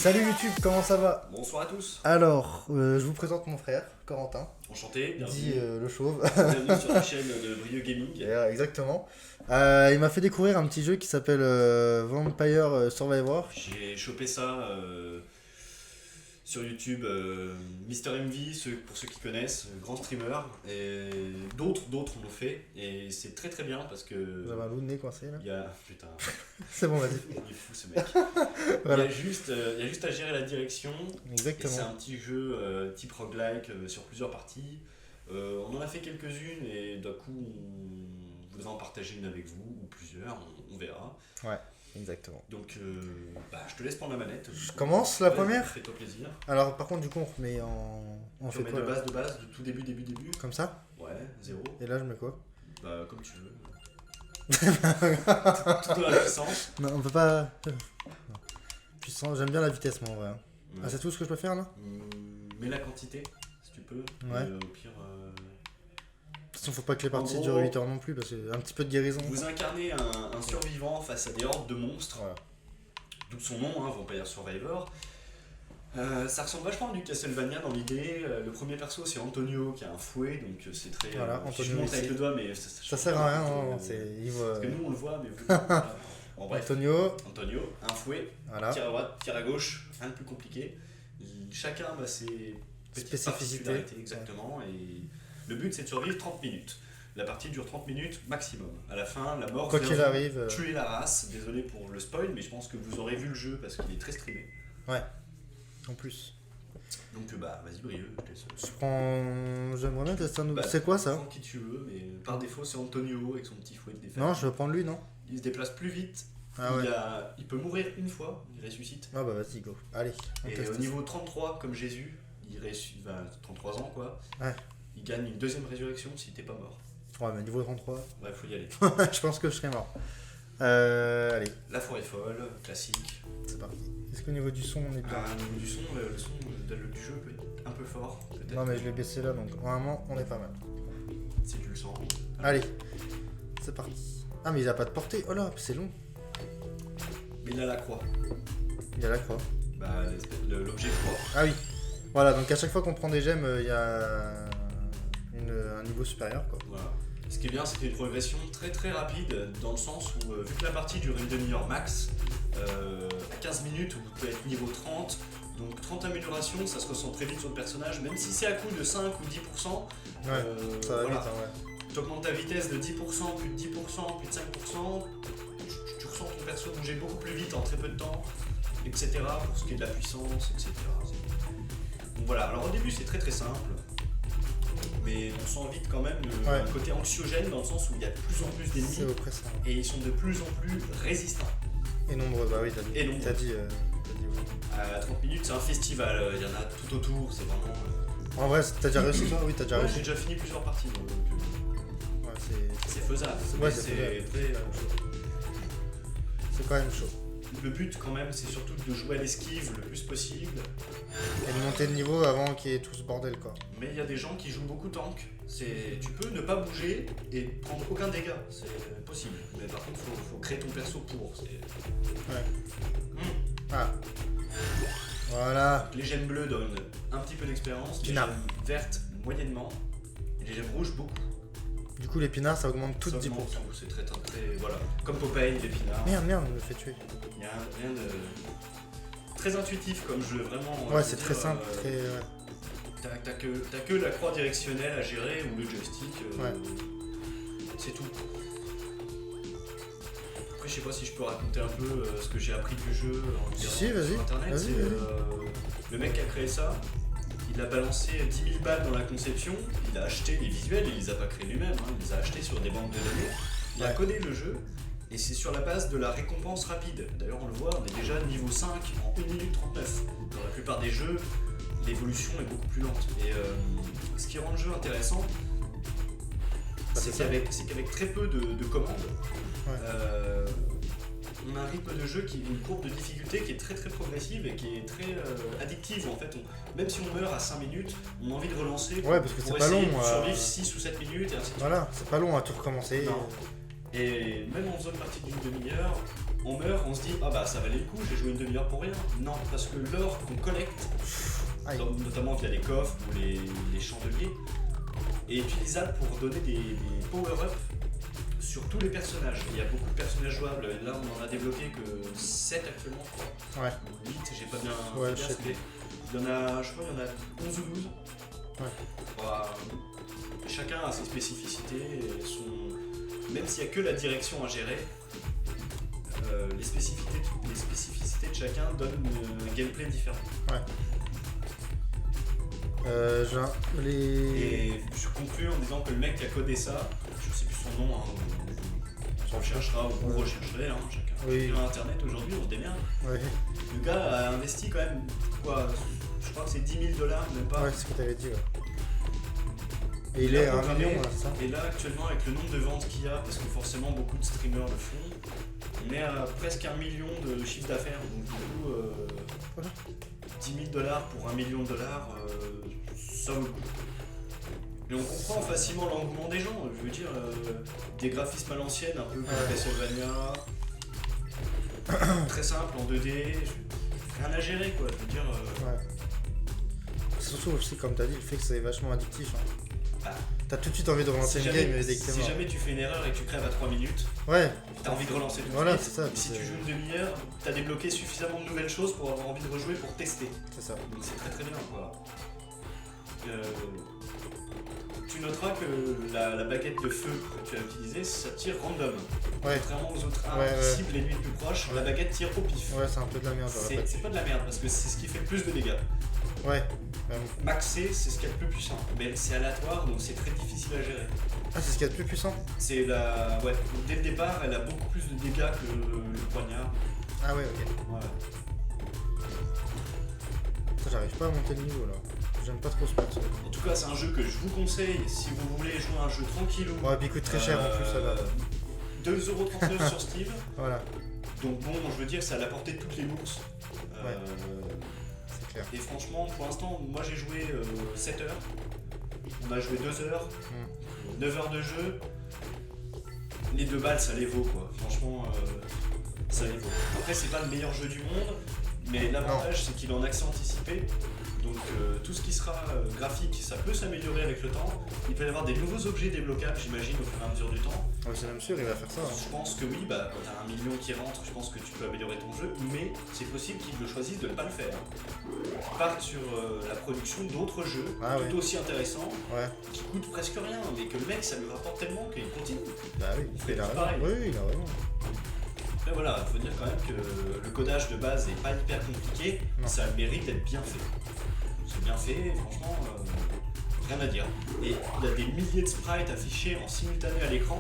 Salut YouTube, comment ça va? Bonsoir à tous. Alors, je vous présente mon frère, Corentin, Enchanté, dit bienvenue, le chauve. bienvenue sur la chaîne de Brio Gaming. Exactement. Il m'a fait découvrir un petit jeu qui s'appelle Vampire Survivor. J'ai chopé ça sur YouTube, Mister MV, pour ceux qui connaissent, grand streamer, et d'autres l'ont fait, et c'est très très bien parce que Vous avez un loup de nez coincé là? il y a... Putain, C'est bon, vas-y. il est fou ce mec. Voilà. Il y a juste à gérer la direction, et c'est Exactement. un petit jeu type roguelike sur plusieurs parties. On en a fait quelques-unes, et d'un coup on voudrait en partager une avec vous, ou plusieurs, on verra. Ouais, exactement. Donc, je te laisse prendre la manette. Je commence la Ouais, première. fais-toi plaisir. Alors, par contre, du coup, on remet en. On Tu fait remets quoi là? de base, de tout début. Comme ça? Ouais, 0. Et là, je mets quoi? Bah, comme tu veux. Tout dans la puissance. Non, on peut pas. Non. Puissant, j'aime bien la vitesse, moi en vrai. Ouais. Ah, c'est tout ce que je peux faire là? Mets la quantité, si tu peux. Ouais. Et, au pire. De toute façon, faut pas que les parties En durent gros, 8 heures non plus, parce que un petit peu de guérison. Vous incarnez un survivant face à des hordes de monstres. Voilà. D'où son nom, hein, Vampire Survivor. Ça ressemble vachement à du Castlevania dans l'idée. Le premier perso c'est Antonio qui a un fouet, donc c'est très. Voilà, si je Antonio montre avec ici. le doigt, mais Ça sert à rien, non, c'est. Il Parce va. que nous on le voit, mais vous. Voilà. Bon, bref, Antonio, Antonio, un fouet, voilà. tire à droite, tire à gauche, rien de plus compliqué. Chacun a ses petites Spécificités. particularités, exactement. Et le but c'est de survivre 30 minutes. La partie dure 30 minutes maximum. À la fin, la mort Quoi vient qu'il vous arrive. tuer la race. Désolé pour le spoil, mais je pense que vous aurez vu le jeu parce qu'il est très streamé. En plus. Donc vas-y Brieux, je te laisse. Je prends. J'aimerais bien tester un nouveau. Bah, C'est quoi ça? Prends qui tu veux, mais par défaut c'est Antonio avec son petit fouet de défaite. Non, je vais prendre lui, non? Il se déplace plus vite. Ah ouais. Il peut mourir une fois, il ressuscite. Ah bah vas-y, go. Allez, on Et teste au ça. niveau 33, comme Jésus, il va 33 ans quoi. Ouais. Il gagne une deuxième résurrection si t'es pas mort. Ouais, mais niveau 33, Ouais, faut y aller. je pense que je serai mort. Allez, La forêt folle, classique. c'est parti. Est-ce qu'au niveau du son, on est bien? Au niveau du son, le son du jeu peut être un peu fort, peut-être. Non, mais je l'ai baissé là, donc normalement, on est pas mal. Si tu le sens. Allez, c'est parti. Ah, mais il a pas de portée. Oh là, c'est long. Mais il a la croix. Il a la croix. Bah, l'objet croix. Ah oui. Voilà, donc à chaque fois qu'on prend des gemmes, il y a un niveau supérieur, quoi. Voilà. Ce qui est bien, c'est qu'il y a une progression très très rapide, dans le sens où, vu que la partie dure une demi-heure max, à 15 minutes, vous pouvez être niveau 30, donc 30 améliorations, ça se ressent très vite sur le personnage, même si c'est à coup de 5 ou 10%. Ouais, ça va voilà. vite, hein, ouais. Tu augmentes ta vitesse de 10%, plus de 10%, plus de 5%, tu ressens ton perso bouger beaucoup plus vite en très peu de temps, etc. Pour ce qui est de la puissance, etc. Donc voilà, alors au début c'est très très simple, mais on sent vite quand même Ouais. un côté anxiogène dans le sens où il y a de plus en plus C'est d'ennemis oppressant. et ils sont de plus en plus résistants. Et nombreux, bah oui, t'as Et dit. nombreux. T'as dit, ouais. À 30 minutes c'est un festival, il y en a tout autour, c'est vraiment... En vrai, t'as déjà réussi toi? Oui, t'as déjà Ouais, réussi. j'ai déjà fini plusieurs parties, donc Ouais, c'est faisable. Ouais, Mais c'est très, c'est quand même chaud. le but quand même c'est surtout de jouer à l'esquive le plus possible. Et de monter de niveau avant qu'il y ait tout ce bordel, quoi. Mais il y a des gens qui jouent beaucoup tank. Tu peux ne pas bouger et prendre aucun dégât, c'est possible. Mais par contre, faut créer ton perso pour. Ouais. Ah. Voilà. Les gemmes bleues donnent un petit peu d'expérience, les Pinard. gemmes vertes moyennement, et les gemmes rouges beaucoup. Du coup, l'épinard, ça augmente tout de Ça 10%. augmente tout, c'est très, très, très... Voilà. Comme Popeye, l'épinard. Merde, il me fait tuer. Il y a rien de... Très intuitif comme jeu, vraiment. Ouais, je c'est veux très dire, simple, très. Ouais. T'as que la croix directionnelle à gérer ou le joystick. Ouais. C'est tout. Après, je sais pas si je peux raconter un peu ce que j'ai appris du jeu en regardant Si, vas-y. sur internet. Vas-y, C'est, vas-y. le mec qui a créé ça, il a balancé 10 000 balles dans la conception, il a acheté les visuels, il les a pas créés lui-même, hein, il les a achetés sur des banques de données, il a Ouais. codé le jeu, et c'est sur la base de la récompense rapide. D'ailleurs, on le voit, on est déjà niveau 5 en 1 minute 39. Dans la plupart des jeux, l'évolution est beaucoup plus lente. Et ce qui rend le jeu intéressant, c'est ça. c'est qu'avec très peu de commandes, Ouais. on a un rythme de jeu qui est une courbe de difficulté qui est très très progressive et qui est très addictive en fait. Même si on meurt à 5 minutes, on a envie de relancer Ouais, parce que pour c'est pas essayer long, de survivre 6 ou 7 minutes et ainsi de suite. Voilà, c'est pas long à tout recommencer. Non. Et même en faisant une partie d'une demi-heure, on meurt, on se dit ah bah ça valait le coup, j'ai joué une demi-heure pour rien. Non, parce que l'or qu'on collecte, Aïe. notamment via les coffres ou les chandeliers, est utilisable pour donner des power-up sur tous les personnages. Il y a beaucoup de personnages jouables, là on en a débloqué que 7 actuellement, je crois. Ouais. Ou 8, j'ai pas bien Ouais, fait je gaffe, sais mais il y en a, je crois il y en a 11 ou 12. Ouais. Voilà. Chacun a ses spécificités, et même s'il n'y a que la direction à gérer, les spécificités de chacun donnent un gameplay différent. Et je conclue en disant que le mec qui a codé ça, je sais plus son nom, on recherchera ou vous rechercherez, chacun. Oui. Sur internet aujourd'hui, on se démerde. Ouais, Le gars a investi quand même, quoi, je crois que c'est 10 000 $, même pas. ouais, c'est ce que t'avais dit. Ouais. Et il est à 1 million, là, c'est ça? Et là, actuellement, avec le nombre de ventes qu'il y a, parce que forcément beaucoup de streamers le font, on est à presque 1 million de chiffre d'affaires. Donc, du coup, 10 000 $ pour 1 million de dollars, ça vaut le coup. Et on comprend facilement l'engouement des gens. Je veux dire, des graphismes à l'ancienne, un peu comme Castlevania, très simple en 2D, rien à gérer quoi. Je veux dire. Ouais. Surtout aussi, comme t'as dit, le fait que c'est vachement addictif. T'as tout de suite envie de relancer une game dès que t'es si mort. jamais tu fais une erreur et que tu crèves à 3 minutes, Ouais. t'as envie de relancer tout de Voilà, suite. c'est ça. Et si tu joues une demi-heure, t'as débloqué suffisamment de nouvelles choses pour avoir envie de rejouer pour tester. C'est ça. Donc c'est très très bien quoi. Tu noteras que la baguette de feu que tu as utilisée, ça tire random. Ouais. Contrairement aux autres armes Ouais, qui ouais. ciblent l'ennemi le plus proche, la baguette tire au pif. Ouais, c'est un peu de la merde, j'aurais pas dit. C'est pas de la merde parce que c'est ce qui fait le plus de dégâts. Ouais. Maxé, c'est ce qu'il y a de plus puissant, mais c'est aléatoire donc c'est très difficile à gérer. Ah, c'est ce qu'il y a de plus puissant? C'est la. Ouais, dès le départ, elle a beaucoup plus de dégâts que le poignard. Ah, ouais, ok. Ouais. Ça, j'arrive pas à monter le niveau là. J'aime pas trop ce perso. En tout cas, c'est un jeu que je vous conseille si vous voulez jouer à un jeu tranquillou. Ouais, puis il coûte très cher en plus, ça va. 2,39€ sur Steam. Voilà, Donc bon, je veux dire, c'est à la portée de toutes les bourses. c'est clair. Et franchement, pour l'instant, moi j'ai joué 7 heures. On a joué 2 heures. 9 heures de jeu. Les 2 balles, ça les vaut quoi. Franchement, ça les vaut. Après, c'est pas le meilleur jeu du monde, mais l'avantage c'est qu'il est en accès anticipé. Donc tout ce qui sera graphique, ça peut s'améliorer avec le temps. Il peut y avoir des nouveaux objets débloquables, j'imagine, au fur et à mesure du temps. Ouais, c'est même sûr, il va faire ça. Je pense que oui, bah, quand t'as 1 million qui rentre, je pense que tu peux améliorer ton jeu, mais c'est possible qu'ils le choisissent de ne pas le faire. Ils partent sur la production d'autres jeux, tout aussi intéressants, qui coûtent presque rien, mais que le mec, ça lui rapporte tellement qu'il continue. Bah oui, il a raison. Oui, il a raison. Après voilà, il faut dire quand même que le codage de base n'est pas hyper compliqué, ça a le mérite d'être bien fait. C'est bien fait, franchement, rien à dire. Et il y a des milliers de sprites affichés en simultané à l'écran,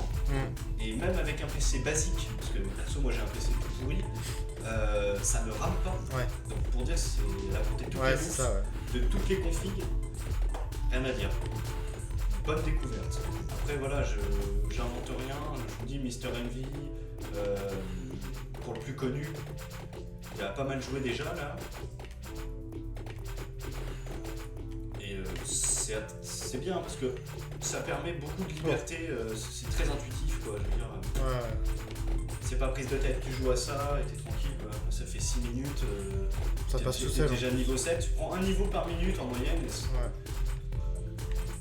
et même avec un PC basique, parce que perso moi j'ai un PC tout pourri, ça ne rame pas. Donc pour dire c'est la portée de toutes les bourses, de toutes les configs, rien à dire. Bonne découverte. Après voilà, j'invente rien, je vous dis Mr. Envy, pour le plus connu, il a pas mal joué déjà là. Et c'est bien parce que ça permet beaucoup de liberté, c'est très intuitif quoi, je veux dire. C'est pas prise de tête, tu joues à ça et t'es tranquille quoi. Ça fait 6 minutes, ça passe tout seul. Déjà niveau 7, tu prends un niveau par minute en moyenne.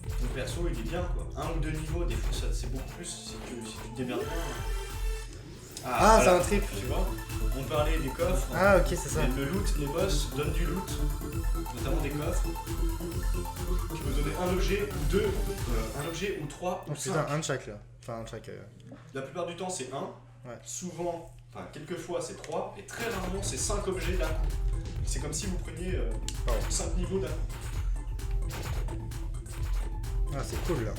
Ton perso il est bien quoi. 1 ou 2 niveaux, des fois c'est beaucoup plus si tu te démerdes bien. Ah, c'est un trip. Tu vois, on parlait des coffres. Ah, ok, c'est ça. Le loot, les boss donnent du loot, notamment des coffres. Tu peux donner un objet ou deux, un objet ou trois ou cinq. Putain, un de chaque là. Enfin, un de chaque. La plupart du temps c'est un. Souvent, enfin quelquefois c'est 3 et très rarement c'est 5 objets d'un coup. C'est comme si vous preniez 5 niveaux d'un coup. Ah, c'est cool là.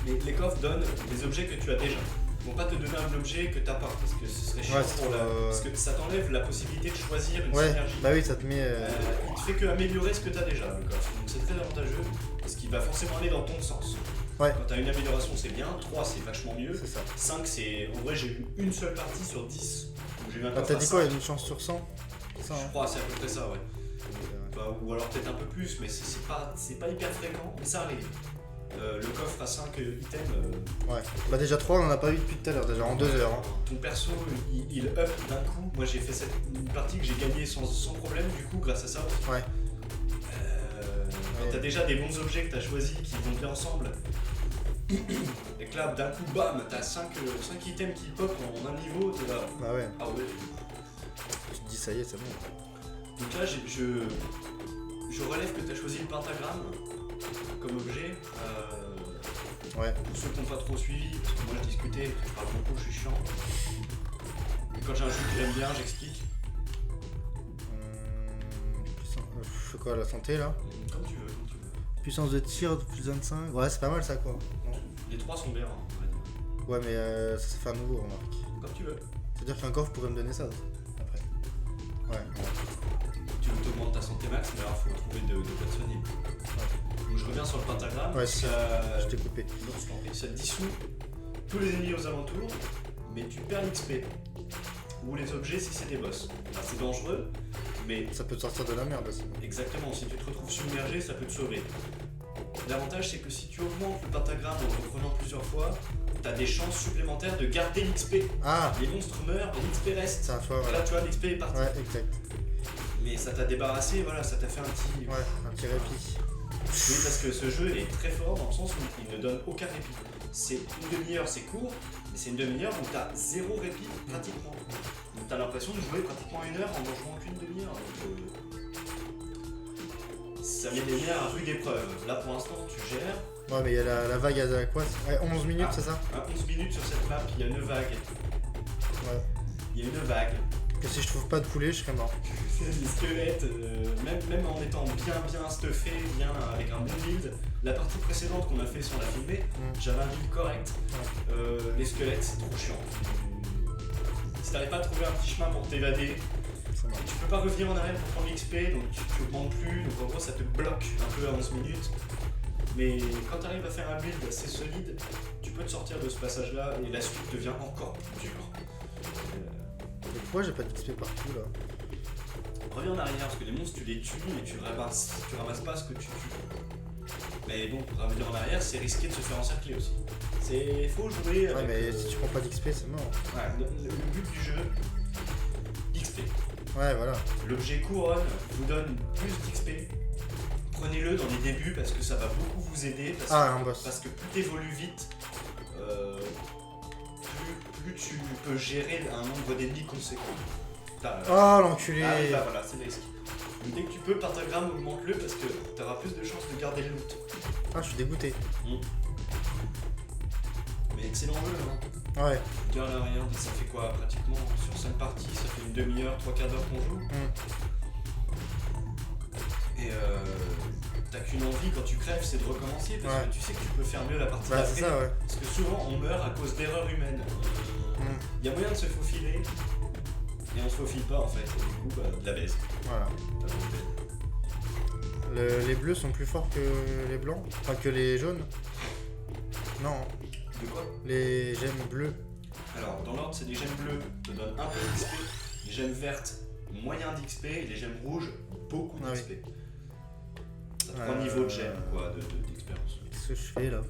Les coffres donnent des objets que tu as déjà. Ils vont pas te donner un objet que t'as pas parce que ce serait chiant parce que ça t'enlève la possibilité de choisir une synergie. Bah oui, ça te met. Il te fait que améliorer ce que t'as déjà le coffre. Donc c'est très avantageux parce qu'il va forcément aller dans ton sens. Quand t'as une amélioration c'est bien, 3 c'est vachement mieux, 5 c'est. En vrai j'ai eu une seule partie sur 10 où j'ai eu un coffre. T'as dit quoi, il y a une chance sur 100 ça, je crois c'est à peu près ça ou alors peut-être un peu plus mais c'est pas hyper fréquent mais ça arrive. Le coffre à 5 items. Ouais. Bah déjà 3 on en a pas eu depuis tout à l'heure, déjà en 2 heures. Hein. Ton perso il up d'un coup. Moi j'ai fait une partie que j'ai gagnée sans problème du coup grâce à ça. Ouais. Quand t'as déjà des bons objets que t'as choisis qui vont bien ensemble. Et que là d'un coup bam t'as 5 items qui pop en un niveau, t'es là. Bah ouais. Ah ouais. Tu te dis ça y est, c'est bon. Donc là je relève que t'as choisi le pentagramme comme objet. Ouais. Pour ceux qui n'ont pas trop suivi, parce que moi je discutais, je parle beaucoup, je suis chiant. Et quand j'ai un jeu que j'aime bien, j'explique. Je fais quoi, la santé là? Comme tu veux, comme tu veux. Puissance de tir de plus 25. Ouais, c'est pas mal ça quoi. Non. Les 3 sont bien, hein, on va dire. Ouais, mais ça fait un nouveau, remarque. Comme tu veux. C'est-à-dire qu'un coffre pourrait me donner ça aussi, après. Ouais. Tu veux t'augmenter ta santé max, mais alors il faut trouver de quoi te soigner. Ouais. Donc je reviens sur le pentagramme. Ouais, ça... je t'ai coupé. Non, je t'en prie. Ça dissout tous les ennemis aux alentours, mais tu perds l'XP. Ou les objets si c'est des boss. Enfin, c'est dangereux, mais Ça peut te sortir de la merde aussi. exactement, si tu te retrouves submergé, ça peut te sauver. L'avantage, c'est que si tu augmentes le pentagramme en le reprenant plusieurs fois, t'as des chances supplémentaires de garder l'XP. Ah, Les monstres meurent, mais l'XP reste. c'est un choix, voilà. Là, tu vois, l'XP est parti. Ouais, exact. Mais ça t'a débarrassé, voilà, ça t'a fait un petit... Ouais, un petit répit. Oui, parce que ce jeu est très fort dans le sens où il ne donne aucun répit. C'est une demi-heure, c'est court, mais c'est une demi-heure où t'as 0 répit pratiquement. Donc t'as l'impression de jouer pratiquement 1 heure en ne jouant qu'une demi-heure. Ça met des nerfs à rude épreuve. Là pour l'instant tu gères. Ouais, mais il y a la vague à quoi? Ouais, 11 minutes, Ah. c'est ça? À 11 minutes sur cette map, il y a une vague. Ouais. Il y a une vague. Que si je trouve pas de poulet, je serais mort. Les squelettes, même en étant bien stuffé, bien avec un bon build. La partie précédente qu'on a fait sur la filmée, j'avais un build correct. Les squelettes, c'est trop chiant. Si t'arrives pas à trouver un petit chemin pour t'évader, C'est mort. tu peux pas revenir en arrière pour prendre l'XP, donc tu augmentes plus, donc en gros ça te bloque un peu à 11 minutes. Mais quand tu arrives à faire un build assez solide, tu peux te sortir de ce passage-là et la suite devient encore plus dure. Et pourquoi j'ai pas d'XP partout là? Reviens en arrière parce que les monstres tu les tues mais tu ramasses pas ce que tu tues. Mais bon, pour revenir en arrière, c'est risqué de se faire encercler aussi. C'est faut jouer Ouais, avec. mais si tu prends pas d'XP, c'est mort. Ouais, le but du jeu, XP. Ouais, voilà. L'objet couronne vous donne plus d'XP. Prenez-le dans les débuts parce que ça va beaucoup vous aider. Un boss. Parce que plus t'évolues vite, plus tu peux gérer un nombre d'ennemis conséquent. Oh l'enculé! Ah oui, bah voilà, c'est le risque. Donc dès que tu peux, pentagramme, augmente-le parce que tu auras plus de chances de garder le loot. Ah, je suis dégoûté. Mais excellent jeu, hein. Ouais. Regarde là, regarde, ça fait quoi pratiquement sur 5 parties, ça fait une demi-heure, 3/4 d'heure qu'on joue. Et t'as qu'une envie quand tu crèves, c'est de recommencer parce que tu sais que tu peux faire mieux la partie Bah, d'après. c'est ça, ouais. Parce que souvent on meurt à cause d'erreurs humaines. Il y a moyen de se faufiler et on se faufile pas en fait. Et du coup, bah, de la baisse. Voilà. Les bleus sont plus forts que les blancs? Enfin, que les jaunes? Non. De quoi? Les gemmes bleues. Alors, dans l'ordre, c'est les gemmes bleues te donnent un peu d'XP, les gemmes vertes, moyen d'XP, et les gemmes rouges, beaucoup Ah d'XP. T'as 3 niveaux de gemmes, quoi, d'expérience. Qu'est-ce que je fais là?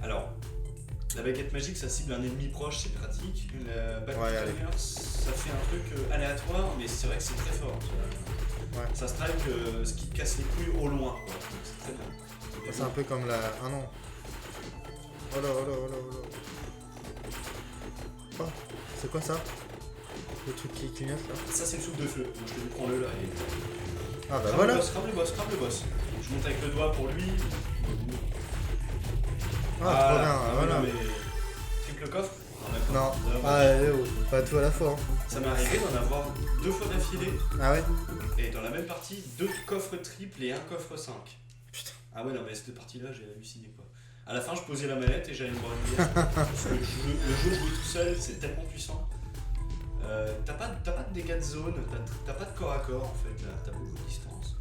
Alors, la baguette magique, ça cible un ennemi proche, c'est pratique. La baguette allez. ça fait un truc aléatoire, mais c'est vrai que c'est très fort. Ouais. Ça strike ce qui te casse les couilles au loin, quoi. Donc c'est très bien. C'est un peu comme la... Ah non. Oh là, oh là, oh là, oh là. Oh, c'est quoi ça? Le truc qui clignote là? Ça, c'est le souffle de feu. Donc je te dis, prends-le là. Et... Ah bah Crame voilà! le boss, crame le boss. Je monte avec le doigt pour lui. Ah, trop bien, voilà. Mais... Triple coffre? Non, pas tout à la fois. Hein. Ça m'est arrivé d'en avoir 2 fois d'affilée. Ah ouais? Et dans la même partie, 2 coffres triples et 1 coffre 5. Putain. Ah ouais, non, mais cette partie-là, j'ai halluciné quoi. À la fin, je posais la manette et j'allais me boire une bière. Parce que le jeu joué tout seul, c'est tellement puissant. T'as pas de dégâts de zone, t'as pas de corps à corps en fait, là, t'as beaucoup de distance.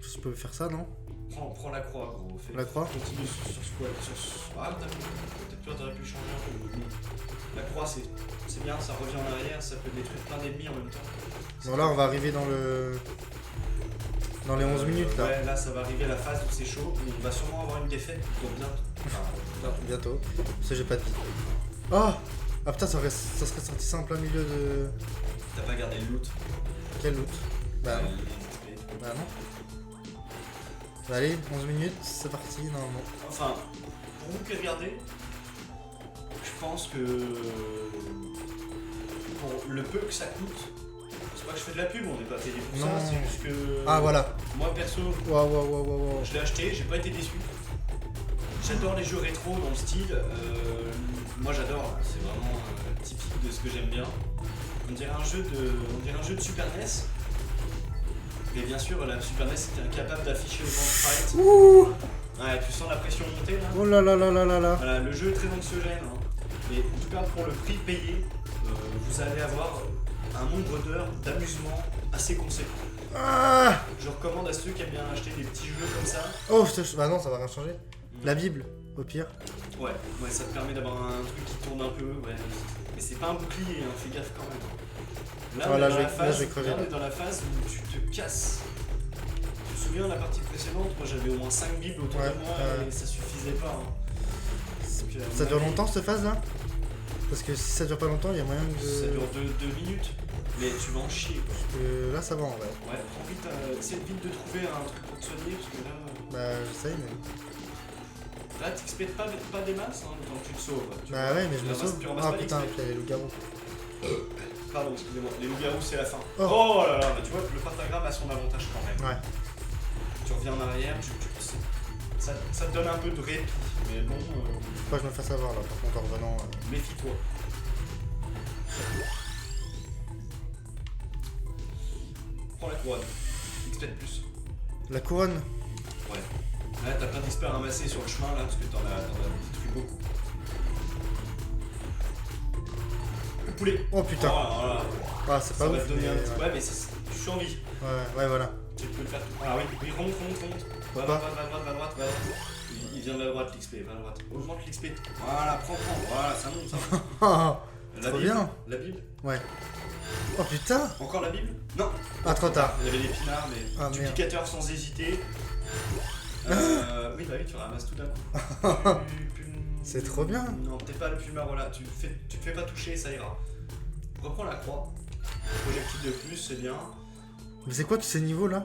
Je peux faire ça, non? Prends la croix, gros. La croix? Continue sur squat. Ah, peut-être que t'aurais pu changer un peu. La croix, c'est bien, ça revient en arrière, ça peut détruire plein d'ennemis en même temps. Bon, là, on va arriver dans le... Dans les 11 minutes là. Ouais, là ça va arriver à la phase où c'est chaud. On va sûrement avoir une défaite donc bien. Enfin, Bientôt. Parce que j'ai pas de vie. Oh. Ah putain, ça serait sorti ça en plein milieu de... t'as pas gardé le loot. Quel loot? Bah non. Ouais, Bah non. Bah allez, 11 minutes, c'est parti, normalement. enfin, pour vous qui regardez, je pense que pour le peu que ça coûte, c'est pas que je fais de la pub, on n'est pas payé pour Non. ça, c'est juste que Ah voilà. moi perso, Waouh. je l'ai acheté, j'ai pas été déçu. J'adore les jeux rétro dans le style, moi j'adore, c'est vraiment typique de ce que j'aime bien. On dirait un jeu de Super NES. Mais bien sûr, la Super NES était incapable d'afficher autant de sprites. Ouh. Ouais, tu sens la pression monter là. Oh là là là là là là. Voilà, le jeu est très anxiogène. Hein. Mais en tout cas, pour le prix payé, vous allez avoir un nombre d'heures d'amusement assez conséquent. Ah. Je recommande à ceux qui aiment bien acheter des petits jeux comme ça. Oh, bah non, ça va rien changer. La Bible, au pire. Ouais, ça te permet d'avoir un truc qui tourne un peu. Ouais. Mais c'est pas un bouclier, hein, fais gaffe quand même. Là, Voilà, on est je vais crever. là, on est dans la phase où tu te casses. Tu te souviens, la partie précédente, moi j'avais au moins 5 bibles autour de moi et ça suffisait pas. Hein. Donc, Ça dure longtemps cette phase là? Parce que si ça dure pas longtemps, il y a moyen que... Ça dure 2 minutes, mais tu vas en chier quoi. Parce que là ça va en vrai. Ouais, prends vite, essaie vite de trouver un truc pour te soigner parce que là. Bah j'essaye mais... Là, t'expectes pas des masses, hein, tant que tu te sauves. Bah ouais, mais je me sauve. Tu ramasses Ah pas putain, l'XP. puis il y a les loups-garous. Pardon, excusez-moi, les loups-garous c'est la fin. Oh. Oh là là, bah, tu vois, le pentagramme a son avantage quand même. Ouais. Tu reviens en arrière, ça te donne un peu de répit, mais bon, Faut pas que je me fasse avoir là, par contre en revenant... méfie-toi. Prends la couronne, XP de plus. La couronne. Ouais. Là, t'as plein d'XP à ramasser sur le chemin là, parce que t'en as détruit beaucoup. Le poulet. Oh putain. Oh là là. Ah c'est Ça pas va ouf te donner mais... un petit... Ouais, Ouais, mais je suis en vie. ouais voilà. Tu peux le faire tout. Ah oui, remonte. Va à Pas. droite. Il vient de la droite l'XP, va à droite. Augmente l'XP. Voilà, prends. Voilà, ça monte. Ah, La trop Bible. bien. La Bible. Ouais. Oh putain. Encore la Bible. Non. Ah trop tard. Il y avait des pinards, mais Ah, merde. duplicateur sans hésiter. Oui, bah oui, tu ramasses tout d'un coup. C'est trop bien. Non, t'es pas le Pumarola. Tu te fais pas toucher, ça ira. Reprends la croix. Projectile de plus, c'est bien. Mais c'est quoi tous ces niveaux là?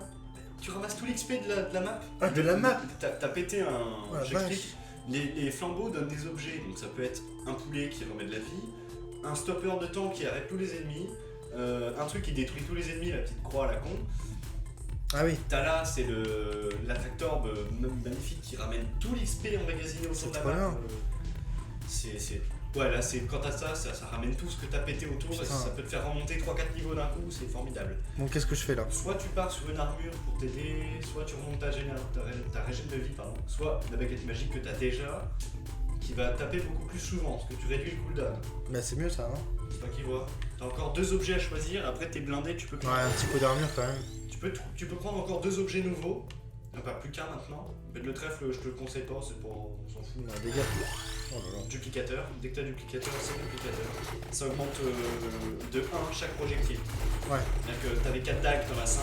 Tu ramasses tout l'XP de la map. Ah de la map. T'as pété un. Oh la J'explique. Les flambeaux donnent des objets, donc ça peut être un poulet qui remet de la vie, un stopper de temps qui arrête tous les ennemis, un truc qui détruit tous les ennemis, la petite croix à la con. Ah oui. T'as là, c'est l'attaque orbe magnifique qui ramène tout l'XP emmagasiné autour de la trop map. bien. Ouais, là, quand t'as ça ramène tout ce que t'as pété autour, Putain. ça peut te faire remonter 3-4 niveaux d'un coup, c'est formidable. Bon qu'est-ce que je fais là? Soit tu pars sur une armure pour t'aider, soit tu remontes ta régène de vie, pardon. Soit la baguette magique que t'as déjà, qui va taper beaucoup plus souvent, parce que tu réduis le cooldown. Bah c'est mieux ça hein. C'est toi qui vois. T'as encore 2 objets à choisir, après t'es blindé, tu peux Ouais un petit peu d'armure quand même. tu peux prendre encore 2 objets nouveaux. Enfin plus qu'un maintenant. Mais le trèfle, je te le conseille pas, c'est pour. On s'en fout. Ouais, dégâts. Oh là là. Duplicateur, dès que t'as duplicateur, c'est duplicateur. Ça augmente de 1 chaque projectile. Ouais. C'est-à-dire que t'avais 4 dagues, t'en as 5.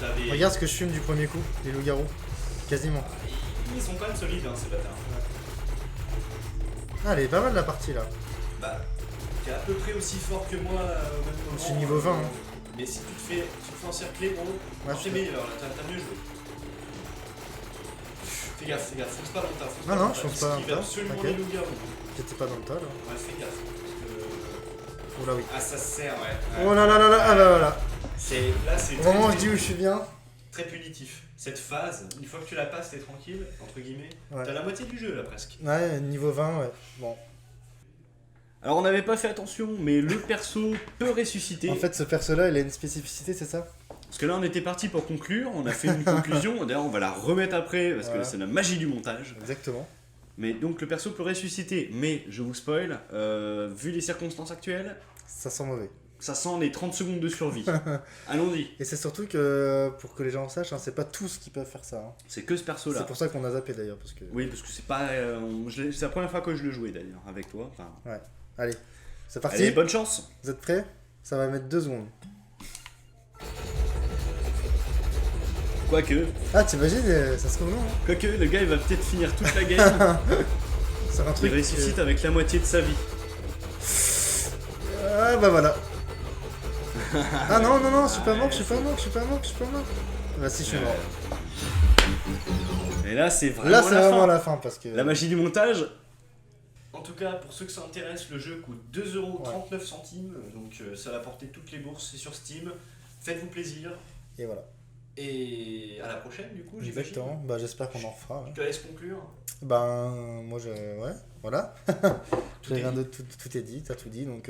T'avais. Regarde ce que je fume du premier coup, les loups-garous. Quasiment. Ils sont quand même solides, hein, ces bâtards. Ah elle est pas mal la partie là. Bah, t'es à peu près aussi fort que moi au même moment. Je suis niveau 20, hein. Mais si tu te fais encercler, bon, Ouais, t'es meilleur, là, t'as mieux joué. Fais gaffe, fonce pas dans le tas. Ah non, je fonce pas dans le Il va tas, absolument t'inquiète. les loups-garous. J'étais pas dans le tas là. Ouais, fais gaffe. Parce que... Oh là oui. Ah, ça se sert, ouais. Oh là là là là, ah bah voilà. Là, c'est Au moment où je dis où je suis bien. très punitif. Cette phase, une fois que tu la passes, t'es tranquille, entre guillemets. Ouais. T'as la moitié du jeu là presque. Ouais, niveau 20, ouais. Bon. Alors on n'avait pas fait attention, mais le perso peut ressusciter. En fait, ce perso-là, il a une spécificité, c'est ça? Parce que là on était parti pour conclure, on a fait une conclusion, d'ailleurs on va la remettre après parce Voilà. que c'est la magie du montage. Exactement. Mais donc le perso peut ressusciter, mais je vous spoil, vu les circonstances actuelles, Ça sent mauvais. ça sent les 30 secondes de survie. Allons-y. Et c'est surtout que, pour que les gens sachent, hein, c'est pas tous qui peuvent faire ça. Hein. C'est que ce perso là. C'est pour ça qu'on a zappé d'ailleurs. Parce que... Oui, parce que c'est pas. C'est la première fois que je le jouais d'ailleurs avec toi. Enfin, Ouais. Allez, c'est parti. allez, bonne chance. Vous êtes prêts? Ça va mettre 2 secondes. Quoique, Ah, t'imagines, ça se trouve non. Hein. quoique, le gars il va peut-être finir toute la game. C'est un Il truc. ressuscite avec la moitié de sa vie. Ah, bah voilà. Ah non, non, non, je suis pas mort, je suis pas mort, je suis pas mort, je suis pas mort. Bah si, je suis mort. Et là, c'est vraiment Là, c'est la vraiment fin. la fin parce que. La magie du montage. En tout cas, pour ceux que ça intéresse, le jeu coûte 2,39€, donc ça va porter toutes les bourses, c'est sur Steam. Faites-vous plaisir, Et voilà. et à la prochaine du coup, j'imagine. Exactement. Bah j'espère qu'on en refera. Ouais. Je te laisse conclure. Ben, moi, ouais, voilà. Tout J'ai est rien dit. de tout est dit, t'as tout dit, donc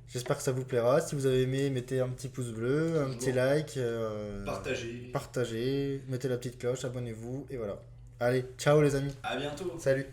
j'espère que ça vous plaira. Si vous avez aimé, mettez un petit pouce bleu, un Toujours. petit like, Partagez. partagez, mettez la petite cloche, abonnez-vous, et voilà. Allez, ciao les amis, À bientôt. salut.